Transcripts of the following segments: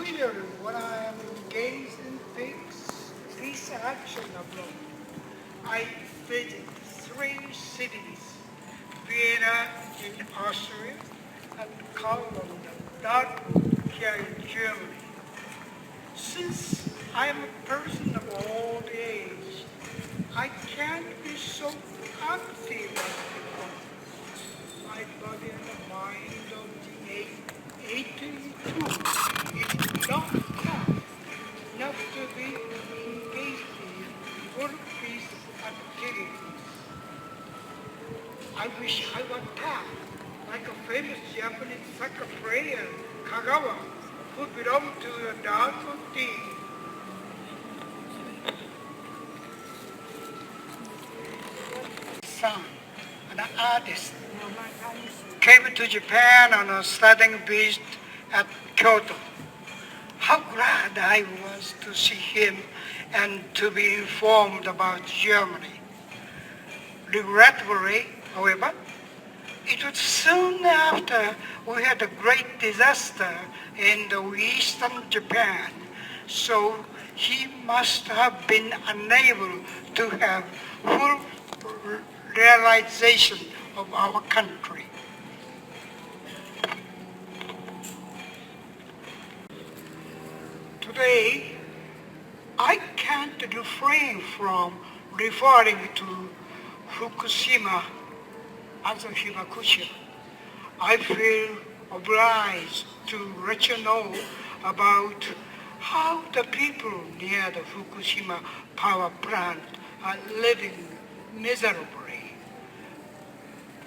usually when I am engaged in peace action abroad, I visit 3 cities: Vienna in Austria and Cologne, Dortmund here in Germany. Since I am a person of old age, I can't be so active as before. My body and mind of the 82 is not enough to be engaged in full peace activities. I wish I was tough, like a famous Japanese soccer player, Kagawa, who belonged to the Dortmund team. Son, an artist, came to Japan on a studying visit at Kyoto. How glad I was to see him and to be informed about Germany. Regretfully, however, it was soon after we had a great disaster in the eastern Japan, so he must have been unable to have full realization of our country. Today, I can't refrain from referring to Fukushima as a hibakusha. I feel obliged to let you know about how the people near the Fukushima power plant are living miserably.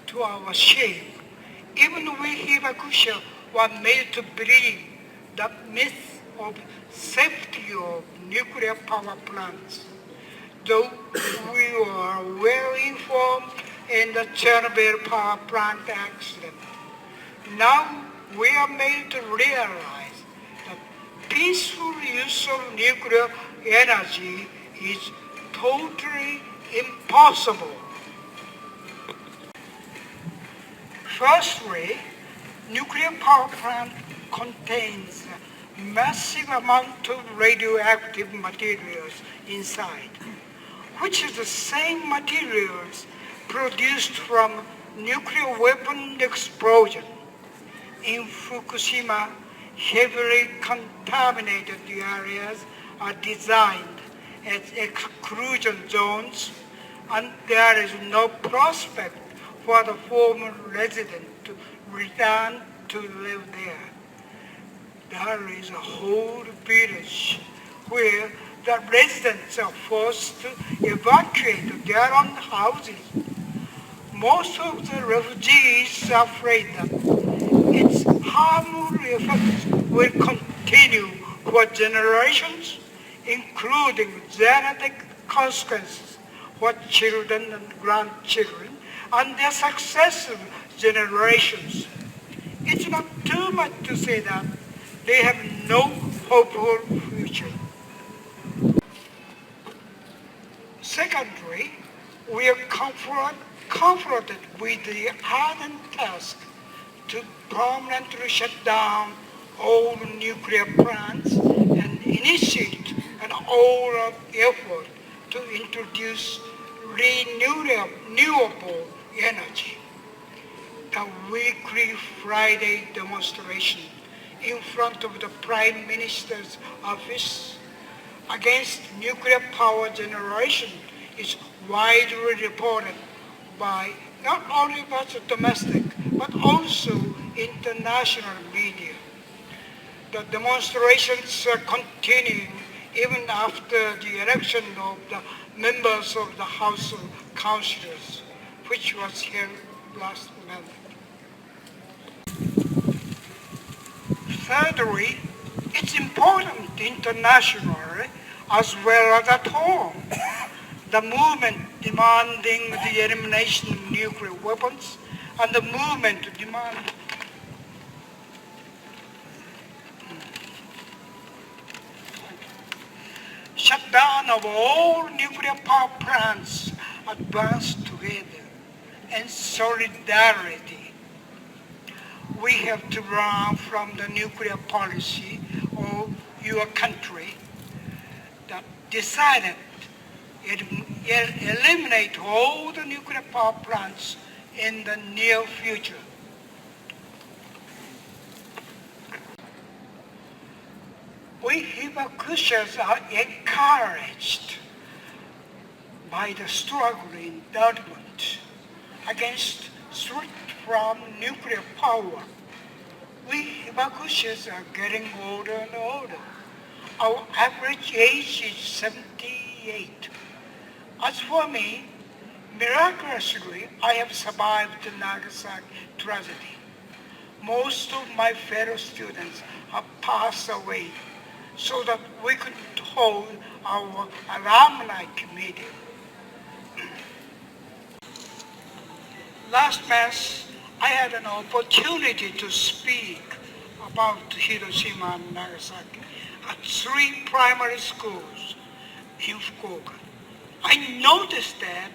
To our shame, even we hibakusha were made to believe the myth of safety of nuclear power plants, though we were well informed in the Chernobyl power plant accident. Now we are made to realize that peaceful use of nuclear energy is totally impossible. Firstly, nuclear power plant contains a massive amount of radioactive materials inside, which is the same materials produced from nuclear weapon explosion. In Fukushima, heavily contaminated areas are designed as exclusion zones, and there is no prospect for the former resident to return to live there. There is a whole village where the residents are forced to evacuate their own houses. Most of the refugees are afraid that its harmful effects will continue for generations, including genetic consequences for children and grandchildren and their successive generations. It's not too much to say that they have no hopeful future. Secondly, we are confronted with the ardent task to permanently shut down all nuclear plants and initiate an all-out effort to introduce renewable energy. The weekly Friday demonstration in front of the Prime Minister's office against nuclear power generation is widely reported by not only by the domestic but also international media. The demonstrations are continuing even after the election of the members of the House of Councillors, which was held last month. Thirdly, it's important internationally as well as at home. The movement demanding the elimination of nuclear weapons and the movement demanding shutdown of all nuclear power plants advance together in solidarity. We have to run from the nuclear policy of your country that decided it eliminate all the nuclear power plants in the near future. We Hibakushas are encouraged by the struggle in Dortmund against threat from nuclear power. We Hibakushas are getting older and older. Our average age is 78. As for me, miraculously, I have survived the Nagasaki tragedy. Most of my fellow students have passed away so that we could hold our alumni committee. Last Mass, I had an opportunity to speak about Hiroshima and Nagasaki at 3 primary schools in Fukuoka. I noticed that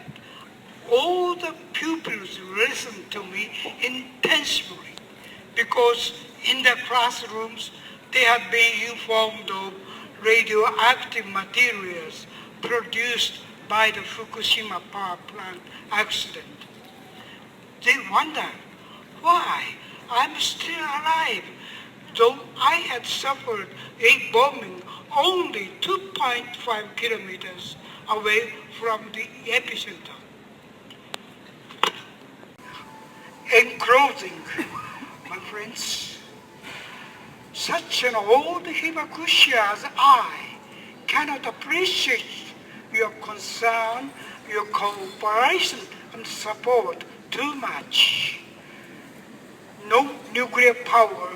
all the pupils listened to me intensely because in their classrooms they had been informed of radioactive materials produced by the Fukushima power plant accident. They wondered why I'm still alive, though I had suffered a bombing only 2.5 kilometers away from the epicenter. In closing, my friends, such an old Hibakusha as I cannot appreciate your concern, your cooperation and support too much. No nuclear power,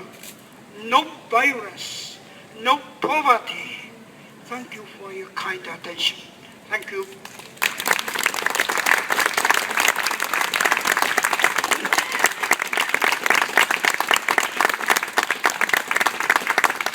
no violence, no poverty. Thank you for your kind attention. Thank you.